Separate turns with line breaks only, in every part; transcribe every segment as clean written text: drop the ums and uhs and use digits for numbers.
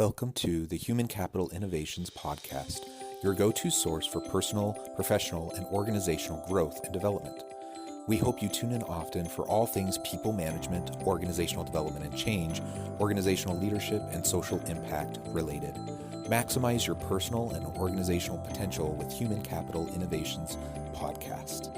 Welcome to the Human Capital Innovations Podcast, your go-to source for personal, professional, and organizational growth and development. We hope you tune in often for all things people management, organizational development and change, organizational leadership, and social impact related. Maximize your personal and organizational potential with Human Capital Innovations Podcast.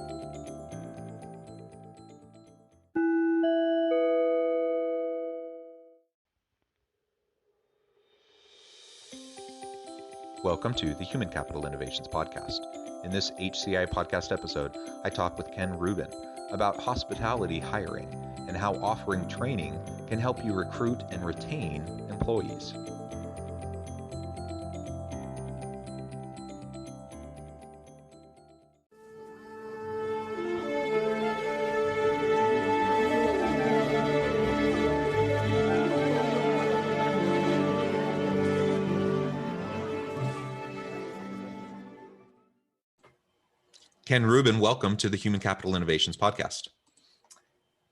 Welcome to the Human Capital Innovations Podcast. In this HCI podcast episode, I talk with Ken Rubin about hospitality hiring and how offering training can help you recruit and retain employees. Ken Rubin, welcome to the Human Capital Innovations Podcast.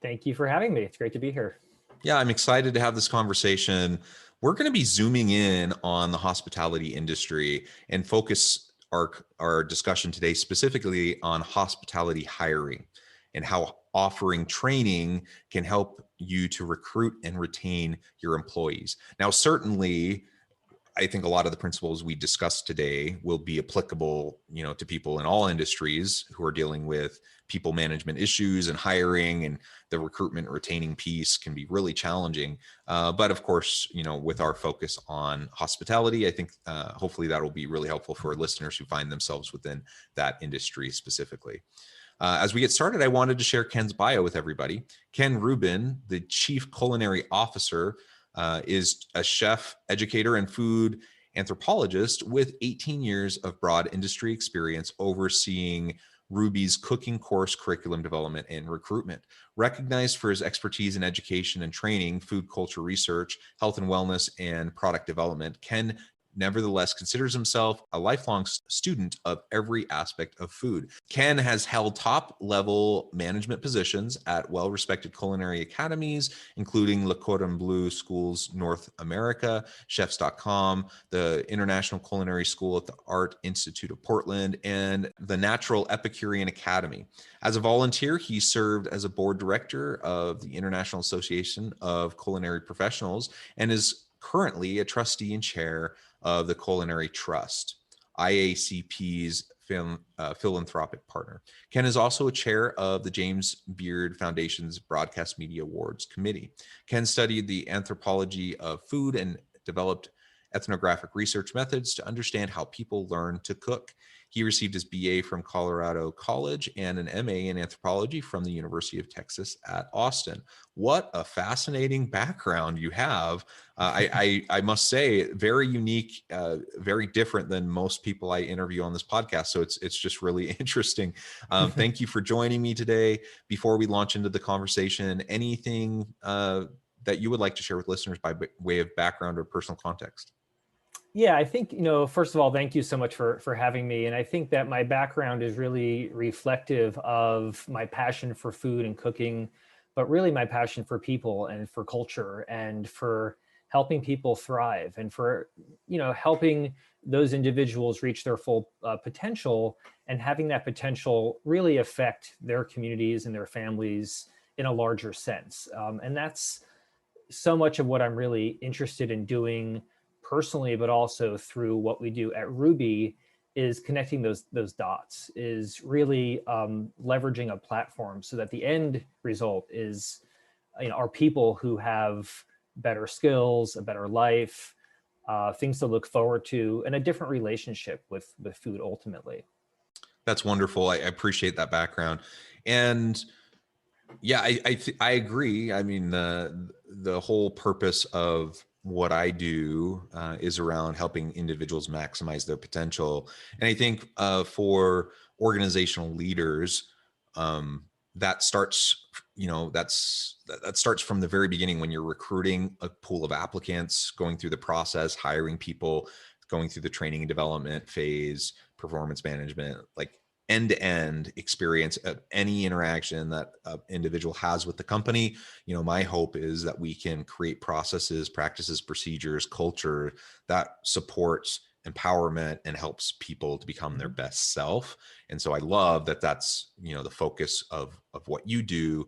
Thank you for having me. It's great to be here.
Yeah, I'm excited to have this conversation. We're going to be zooming in on the hospitality industry and focus our discussion today specifically on hospitality hiring and how offering training can help you to recruit and retain your employees. Now, certainly, I think a lot of the principles we discussed today will be applicable, to people in all industries who are dealing with people management issues and hiring, and the recruitment and retaining piece can be really challenging. But of course, with our focus on hospitality, I think hopefully that will be really helpful for listeners who find themselves within that industry specifically. As we get started, I wanted to share Ken's bio with everybody. Ken Rubin, the Chief Culinary Officer, is a chef, educator, and food anthropologist with 18 years of broad industry experience overseeing Ruby's cooking course curriculum development and recruitment. Recognized for his expertise in education and training, food culture research, health and wellness, and product development, Ken nevertheless considers himself a lifelong student of every aspect of food. Ken has held top-level management positions at well-respected culinary academies, including Le Cordon Bleu Schools North America, Chefs.com, the International Culinary School at the Art Institute of Portland, and the Natural Epicurean Academy. As a volunteer, he served as a board director of the International Association of Culinary Professionals and is currently a trustee and chair of the Culinary Trust, IACP's philanthropic partner. Ken is also a chair of the James Beard Foundation's Broadcast Media Awards Committee. Ken studied the anthropology of food and developed ethnographic research methods to understand how people learn to cook. He received his BA from Colorado College and an MA in anthropology from the University of Texas at Austin. What a fascinating background you have. I must say, very unique, very different than most people I interview on this podcast. So it's just really interesting. Thank you for joining me today. Before we launch into the conversation, anything that you would like to share with listeners by way of background or personal context?
Yeah, I think, first of all, thank you so much for having me. And I think that my background is really reflective of my passion for food and cooking, but really my passion for people and for culture and for helping people thrive and for, helping those individuals reach their full potential and having that potential really affect their communities and their families in a larger sense. And that's so much of what I'm really interested in doing personally, but also through what we do at Ruby, is connecting those dots, is really leveraging a platform so that the end result is, are people who have better skills, a better life, things to look forward to, and a different relationship with food ultimately.
That's wonderful. I appreciate that background. And yeah, I agree. I mean, the whole purpose of what I do is around helping individuals maximize their potential. And I think for organizational leaders, that starts, that starts from the very beginning when you're recruiting a pool of applicants, going through the process, hiring people, going through the training and development phase, performance management, like end-to-end experience of any interaction that an individual has with the company. My hope is that we can create processes, practices, procedures, culture that supports empowerment and helps people to become their best self. And so I love that that's the focus of what you do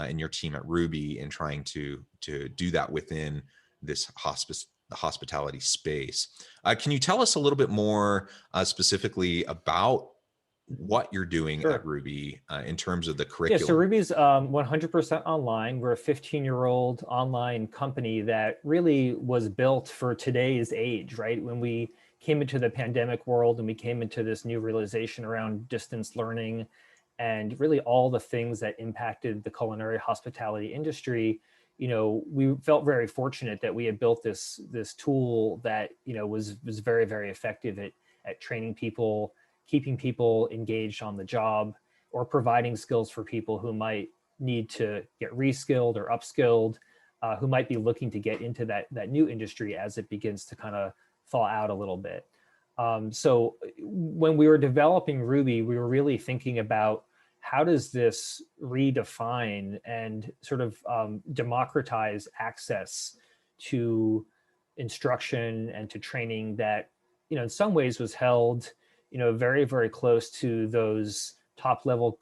in your team at Ruby, and trying to do that within this the hospitality space. Can you tell us a little bit more specifically about what you're doing at
Sure.
Ruby in terms of the
Yeah, so
curriculum?
Ruby's 100% online. We're a 15-year-old online company that really was built for today's age, right? When we came into the pandemic world and we came into this new realization around distance learning and really all the things that impacted the culinary hospitality industry, we felt very fortunate that we had built this tool that was very, very effective at training people, keeping people engaged on the job, or providing skills for people who might need to get reskilled or upskilled, who might be looking to get into that new industry as it begins to kind of thaw out a little bit. So when we were developing Ruby, we were really thinking about how does this redefine and sort of democratize access to instruction and to training that, in some ways was held, very, very close to those top level,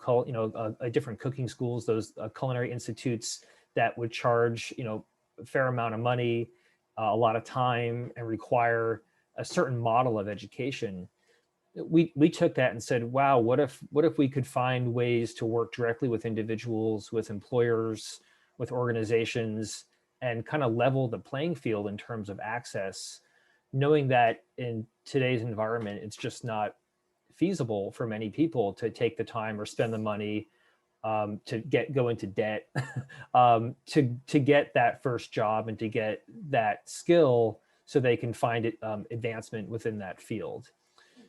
different cooking schools, those culinary institutes that would charge, a fair amount of money, a lot of time, and require a certain model of education. We took that and said, wow, what if we could find ways to work directly with individuals, with employers, with organizations, and kind of level the playing field in terms of access, knowing that in today's environment, it's just not feasible for many people to take the time or spend the money to go into debt to get that first job and to get that skill so they can find advancement within that field.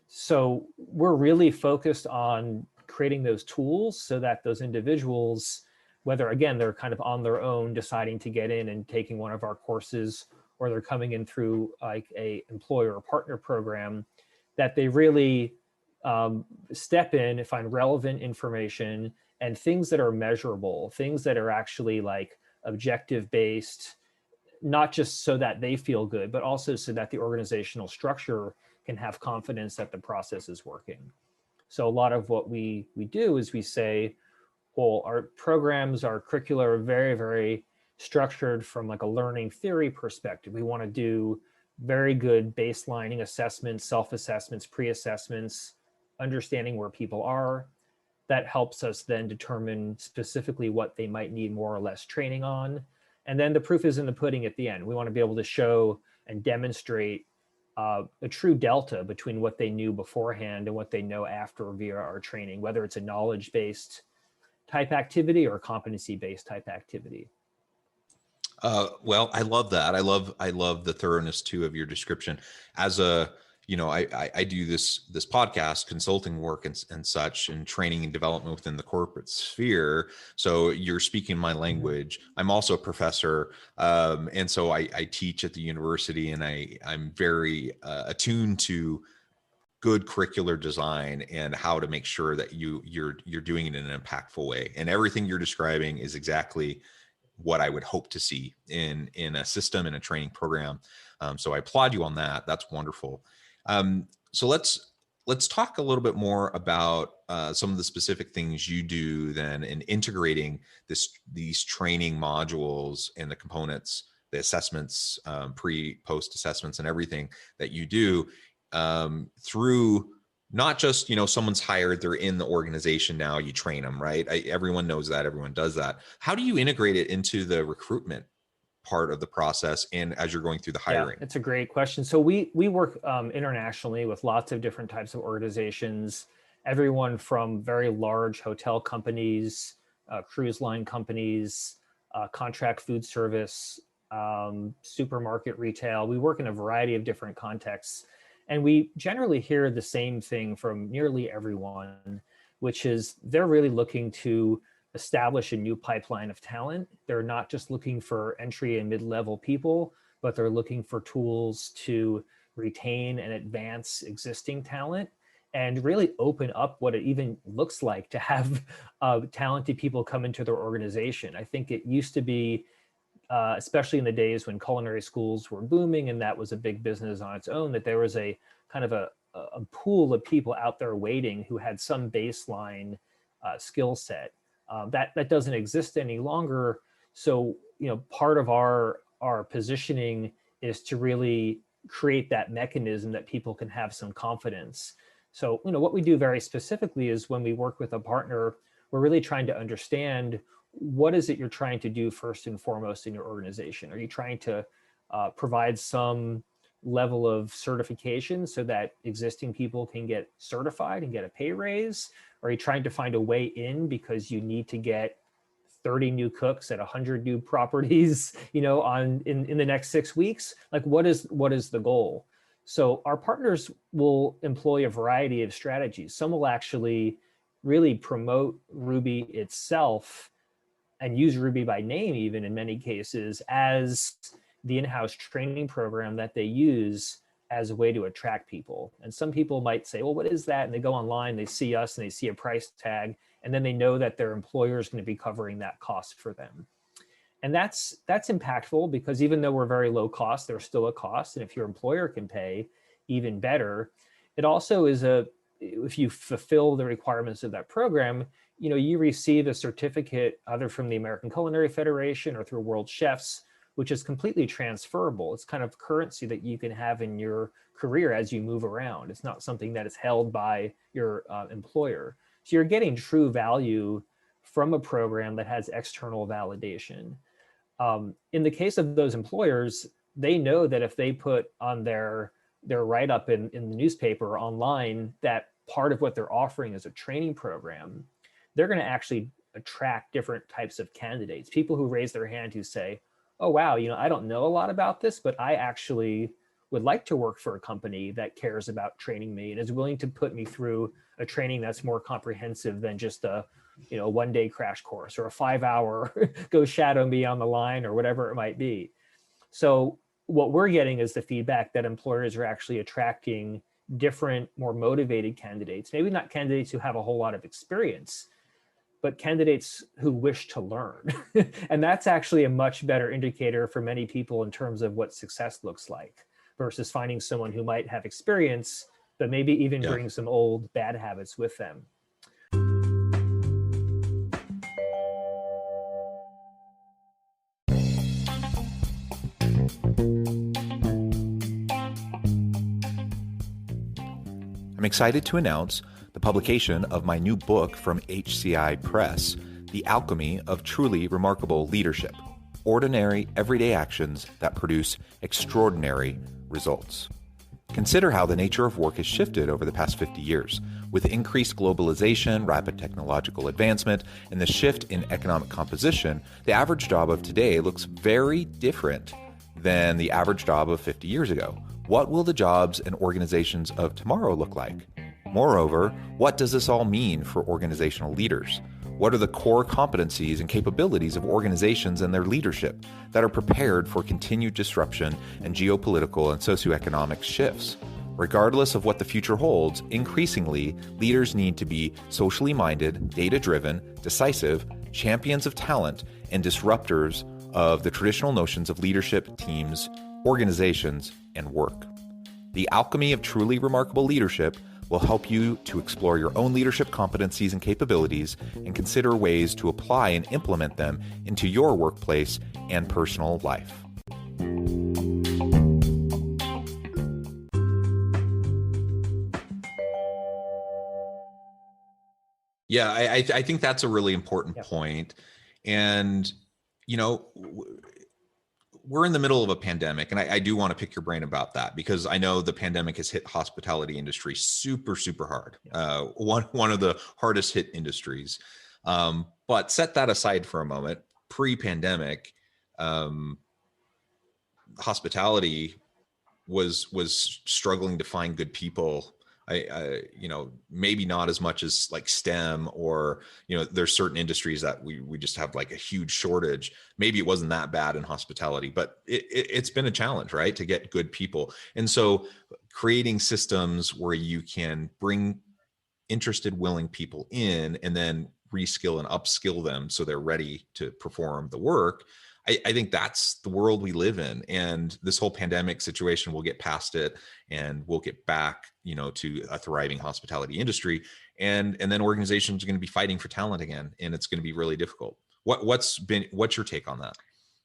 So we're really focused on creating those tools so that those individuals, whether again they're kind of on their own deciding to get in and taking one of our courses, or they're coming in through like a employer or partner program, that they really step in and find relevant information and things that are measurable, things that are actually like objective based, not just so that they feel good, but also so that the organizational structure can have confidence that the process is working. So a lot of what we do is we say, well, our programs, our curricula are very, very structured from like a learning theory perspective. We want to do very good baselining assessments, self-assessments, pre-assessments, understanding where people are. That helps us then determine specifically what they might need more or less training on. And then the proof is in the pudding at the end. We want to be able to show and demonstrate a true delta between what they knew beforehand and what they know after via our training, whether it's a knowledge-based type activity or a competency-based type activity.
Well, I love that. I love the thoroughness too of your description. As a, I do this podcast consulting work and such, and training and development within the corporate sphere. So you're speaking my language. I'm also a professor, and so I teach at the university, and I'm very attuned to good curricular design and how to make sure that you're doing it in an impactful way. And everything you're describing is exactly what I would hope to see in a system, in a training program. So I applaud you on that. That's wonderful. So let's talk a little bit more about some of the specific things you do then in integrating these training modules and the components, the assessments, post assessments, and everything that you do through not just, someone's hired, they're in the organization now, you train them, right? Everyone knows that, everyone does that. How do you integrate it into the recruitment part of the process and as you're going through the
Yeah,
hiring?
it's a great question. So we work internationally with lots of different types of organizations, everyone from very large hotel companies, cruise line companies, contract food service, supermarket retail. We work in a variety of different contexts. And we generally hear the same thing from nearly everyone, which is they're really looking to establish a new pipeline of talent. They're not just looking for entry and mid-level people, but they're looking for tools to retain and advance existing talent and really open up what it even looks like to have talented people come into their organization. I think it used to be, especially in the days when culinary schools were booming and that was a big business on its own, that there was a kind of a pool of people out there waiting who had some baseline skill set. That doesn't exist any longer. So, part of our positioning is to really create that mechanism that people can have some confidence. So, what we do very specifically is when we work with a partner, we're really trying to understand what is it you're trying to do first and foremost in your organization. Are you trying to provide some level of certification so that existing people can get certified and get a pay raise? Or are you trying to find a way in because you need to get 30 new cooks at 100 new properties, in the next 6 weeks? Like, what is the goal? So our partners will employ a variety of strategies. Some will actually really promote Ruby itself and use Ruby by name, even in many cases, as the in-house training program that they use as a way to attract people. And some people might say, well, what is that? And they go online, they see us and they see a price tag, and then they know that their employer is going to be covering that cost for them. And that's impactful, because even though we're very low cost, there's still a cost. And if your employer can pay, even better. It also is if you fulfill the requirements of that program, you receive a certificate either from the American Culinary Federation or through World Chefs, which is completely transferable. It's kind of currency that you can have in your career as you move around. It's not something that is held by your employer. So you're getting true value from a program that has external validation. In the case of those employers, they know that if they put on their write-up in the newspaper or online that part of what they're offering is a training program, they're going to actually attract different types of candidates. People who raise their hand who say, oh, wow, I don't know a lot about this, but I actually would like to work for a company that cares about training me and is willing to put me through a training that's more comprehensive than just a 1-day crash course or a 5-hour go shadow me on the line or whatever it might be. So what we're getting is the feedback that employers are actually attracting different, more motivated candidates, maybe not candidates who have a whole lot of experience, but candidates who wish to learn. And that's actually a much better indicator for many people in terms of what success looks like versus finding someone who might have experience, but maybe even bring some old bad habits with them.
I'm excited to announce the publication of my new book from HCI Press, The Alchemy of Truly Remarkable Leadership: Ordinary, Everyday Actions that Produce Extraordinary Results. Consider how the nature of work has shifted over the past 50 years. With increased globalization, rapid technological advancement, and the shift in economic composition, the average job of today looks very different than the average job of 50 years ago. What will the jobs and organizations of tomorrow look like? Moreover, what does this all mean for organizational leaders? What are the core competencies and capabilities of organizations and their leadership that are prepared for continued disruption and geopolitical and socioeconomic shifts? Regardless of what the future holds, increasingly, leaders need to be socially minded, data-driven, decisive, champions of talent, and disruptors of the traditional notions of leadership, teams, organizations, and work. The Alchemy of Truly Remarkable Leadership will help you to explore your own leadership competencies and capabilities and consider ways to apply and implement them into your workplace and personal life. Yeah, I think that's a really important point. And, we're in the middle of a pandemic, and I do want to pick your brain about that, because I know the pandemic has hit hospitality industry super, super hard. One of the hardest hit industries. But set that aside for a moment. Pre-pandemic, hospitality was struggling to find good people. Maybe not as much as like STEM or, there's certain industries that we just have like a huge shortage. Maybe it wasn't that bad in hospitality, but it's been a challenge, right? To get good people. And so creating systems where you can bring interested, willing people in and then reskill and upskill them so they're ready to perform the work. I think that's the world we live in. And this whole pandemic situation, we'll get past it and we'll get back, to a thriving hospitality industry. And then organizations are going to be fighting for talent again. And it's going to be really difficult. What's your take on that?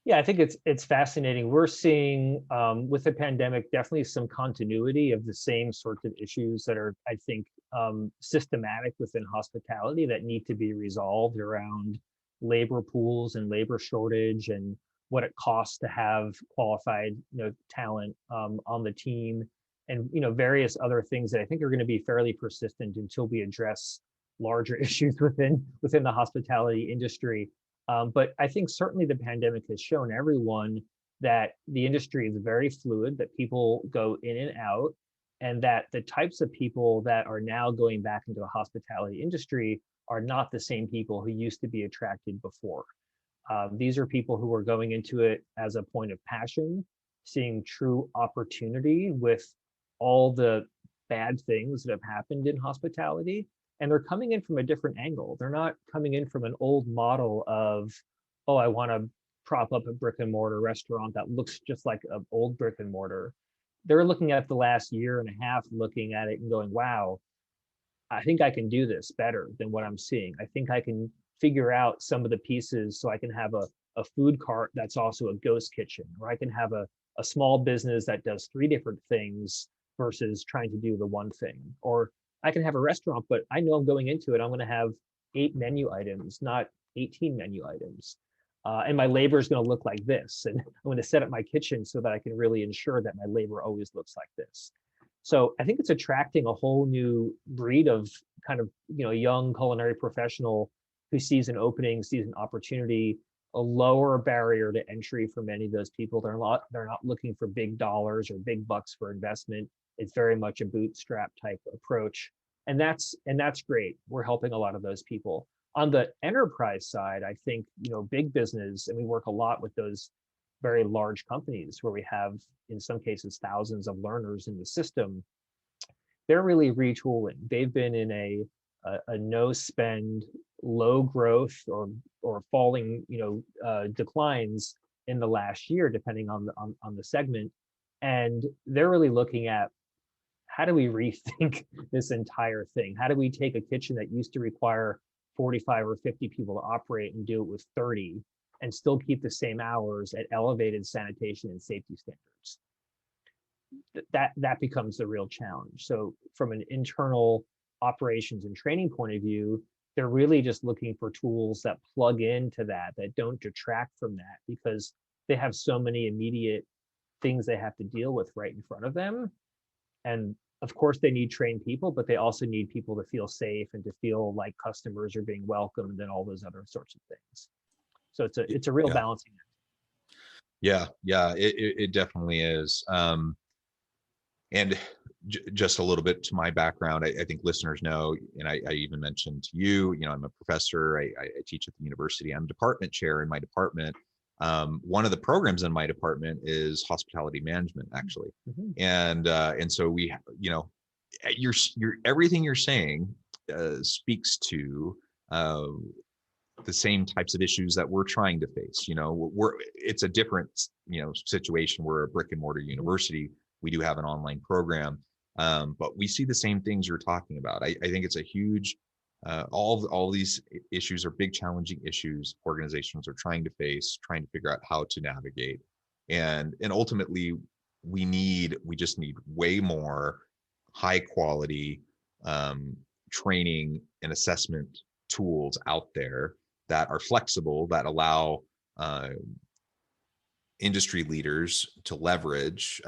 Yeah, I think it's fascinating. We're seeing with the pandemic definitely some continuity of the same sorts of issues that are, I think, systematic within hospitality that need to be resolved around labor pools and labor shortage and what it costs to have qualified, talent on the team, and various other things that I think are going to be fairly persistent until we address larger issues within the hospitality industry. But I think certainly the pandemic has shown everyone that the industry is very fluid, that people go in and out, and that the types of people that are now going back into the hospitality industry are not the same people who used to be attracted before. These are people who are going into it as a point of passion, seeing true opportunity with all the bad things that have happened in hospitality, and they're coming in from a different angle. They're not coming in from an old model of, oh, I want to prop up a brick and mortar restaurant that looks just like an old brick and mortar. They're looking at the last year and a half, looking at it and going, wow, I think I can do this better than what I'm seeing. I think I can figure out some of the pieces so I can have a food cart that's also a ghost kitchen, or I can have a small business that does three different things versus trying to do the one thing. Or I can have a restaurant, but I know I'm going into it, I'm going to have 8 menu items, not 18 menu items. And my labor is going to look like this. And I'm going to set up my kitchen so that I can really ensure that my labor always looks like this. So I think it's attracting a whole new breed of kind of, young culinary professional who sees an opening, sees an opportunity, a lower barrier to entry for many of those people. They're not looking for big dollars or big bucks for investment. It's very much a bootstrap type approach. And that's great. We're helping a lot of those people. On the enterprise side, I think, big business, and we work a lot with those very large companies where we have, in some cases, thousands of learners in the system. They're really retooling. They've been in a no spend, low growth or falling, declines in the last year, depending on the segment. And they're really looking at, how do we rethink this entire thing? How do we take a kitchen that used to require 45 or 50 people to operate and do it with 30 and still keep the same hours at elevated sanitation and safety standards? That becomes the real challenge. So from an internal operations and training point of view, they're really just looking for tools that plug into that don't detract from that, because they have so many immediate things they have to deal with right in front of them. And of course they need trained people, but they also need people to feel safe and to feel like customers are being welcomed and all those other sorts of things. So it's a real
Yeah.
balancing act.
Yeah, it definitely is. And just a little bit to my background, I think listeners know, and I even mentioned to you, I'm a professor. I teach at the university. I'm department chair in my department. One of the programs in my department is hospitality management, actually.
Mm-hmm.
And so we, you're everything you're saying speaks to the same types of issues that we're trying to face. It's a different, situation. We're a brick and mortar university. We do have an online program, but we see the same things you're talking about. I think it's a huge, all these issues are big, challenging issues organizations are trying to face, trying to figure out how to navigate. And ultimately, we just need way more high quality training and assessment tools out there that are flexible, that allow industry leaders to leverage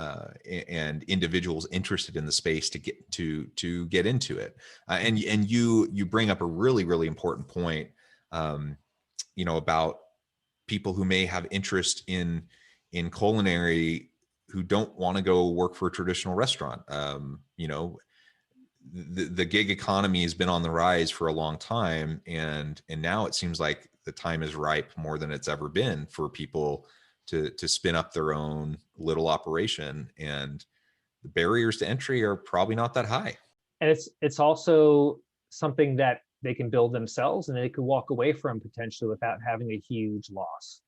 and individuals interested in the space to get into it. And you bring up a really important point, about people who may have interest in culinary who don't want to go work for a traditional restaurant. The gig economy has been on the rise for a long time, and now it seems like the time is ripe more than it's ever been for people to spin up their own little operation and the barriers to entry are probably not that high.
And it's also something that they can build themselves and they could walk away from potentially without having a huge loss,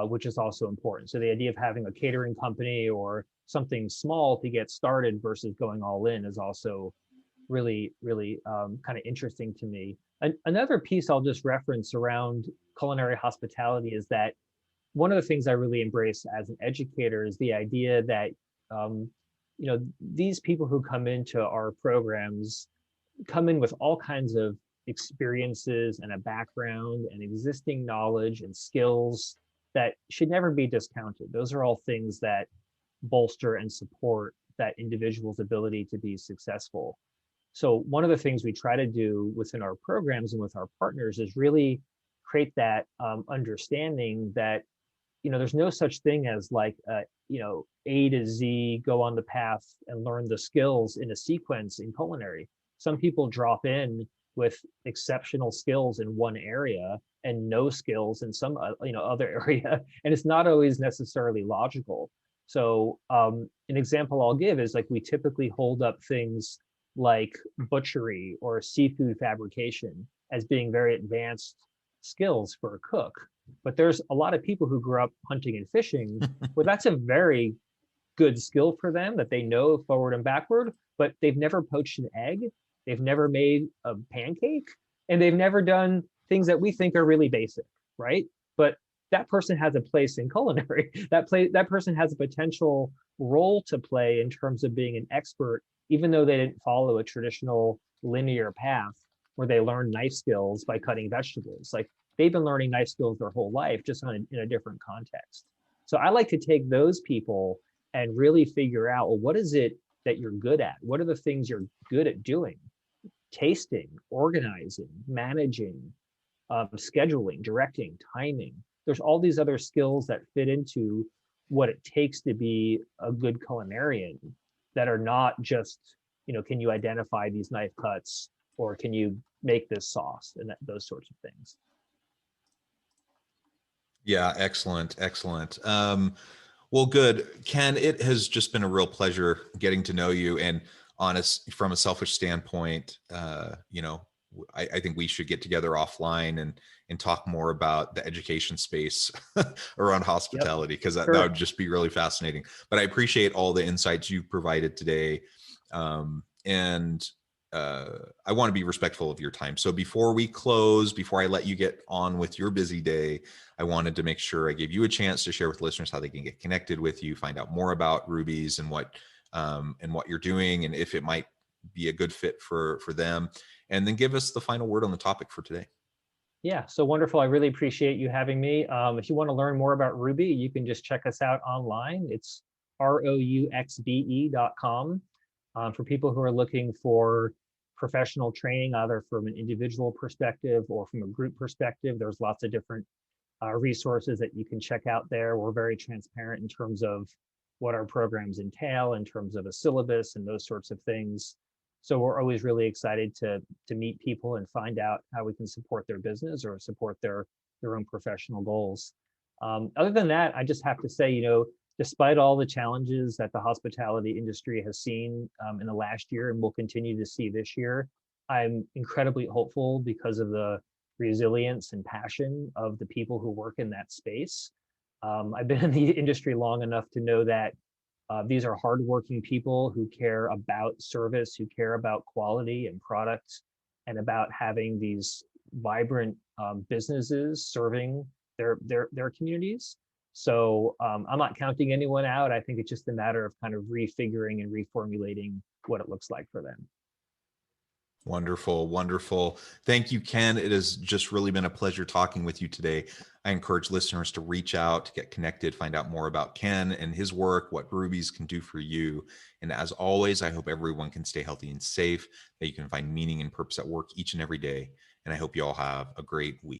which is also important. So the idea of having a catering company or something small to get started versus going all in is also really, really kind of interesting to me. Another piece I'll just reference around culinary hospitality is that one of the things I really embrace as an educator is the idea that these people who come into our programs come in with all kinds of experiences and a background and existing knowledge and skills that should never be discounted. Those are all things that bolster and support that individual's ability to be successful. So one of the things we try to do within our programs and with our partners is really create that understanding that there's no such thing as like A to Z, go on the path and learn the skills in a sequence in culinary. Some people drop in with exceptional skills in one area and no skills in some other area, and it's not always necessarily logical. So an example I'll give is like we typically hold up things like butchery or seafood fabrication as being very advanced skills for a cook. But there's a lot of people who grew up hunting and fishing where that's a very good skill for them that they know forward and backward, but they've never poached an egg, they've never made a pancake, and they've never done things that we think are really basic, right? But that person has a place in culinary. That person has a potential role to play in terms of being an expert, even though they didn't follow a traditional linear path where they learn knife skills by cutting vegetables. Like they've been learning knife skills their whole life, just in a different context. So I like to take those people and really figure out, well, what is it that you're good at? What are the things you're good at doing? Tasting, organizing, managing, scheduling, directing, timing. There's all these other skills that fit into what it takes to be a good culinarian that are not just, can you identify these knife cuts or can you make this sauce and those sorts of things.
Yeah, excellent, excellent. Well, good, Ken. It has just been a real pleasure getting to know you. And honest, from a selfish standpoint, I think we should get together offline and talk more about the education space around hospitality, because that would just be really fascinating. But I appreciate all the insights you provided today, and I want to be respectful of your time. So before we close, before I let you get on with your busy day, I wanted to make sure I gave you a chance to share with listeners how they can get connected with you, find out more about Ruby's and what you're doing, and if it might be a good fit for them, and then give us the final word on the topic for today.
Yeah, so wonderful. I really appreciate you having me. If you want to learn more about Ruby, you can just check us out online. It's rouxbe.com. For people who are looking for professional training, either from an individual perspective or from a group perspective, there's lots of different resources that you can check out there. We're very transparent in terms of what our programs entail, in terms of a syllabus and those sorts of things. So we're always really excited to meet people and find out how we can support their business or support their own professional goals. Other than that, I just have to say, despite all the challenges that the hospitality industry has seen in the last year and will continue to see this year, I'm incredibly hopeful because of the resilience and passion of the people who work in that space. I've been in the industry long enough to know that these are hardworking people who care about service, who care about quality and products, and about having these vibrant businesses serving their communities. So I'm not counting anyone out. I think it's just a matter of kind of refiguring and reformulating what it looks like for them.
Wonderful, wonderful. Thank you, Ken. It has just really been a pleasure talking with you today. I encourage listeners to reach out, to get connected, find out more about Ken and his work, what Ruby's can do for you. And as always, I hope everyone can stay healthy and safe, that you can find meaning and purpose at work each and every day. And I hope you all have a great week.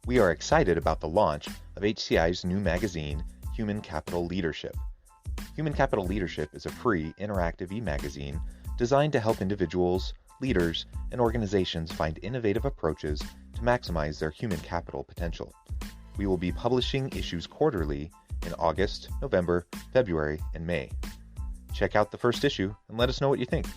We are excited about the launch of HCI's new magazine, Human Capital Leadership. Human Capital Leadership is a free, interactive e-magazine designed to help individuals, leaders, and organizations find innovative approaches to maximize their human capital potential. We will be publishing issues quarterly in August, November, February, and May. Check out the first issue and let us know what you think.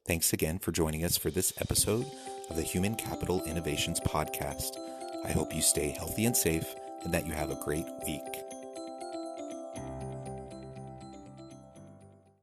Thanks again for joining us for this episode of the Human Capital Innovations Podcast. I hope you stay healthy and safe and that you have a great week.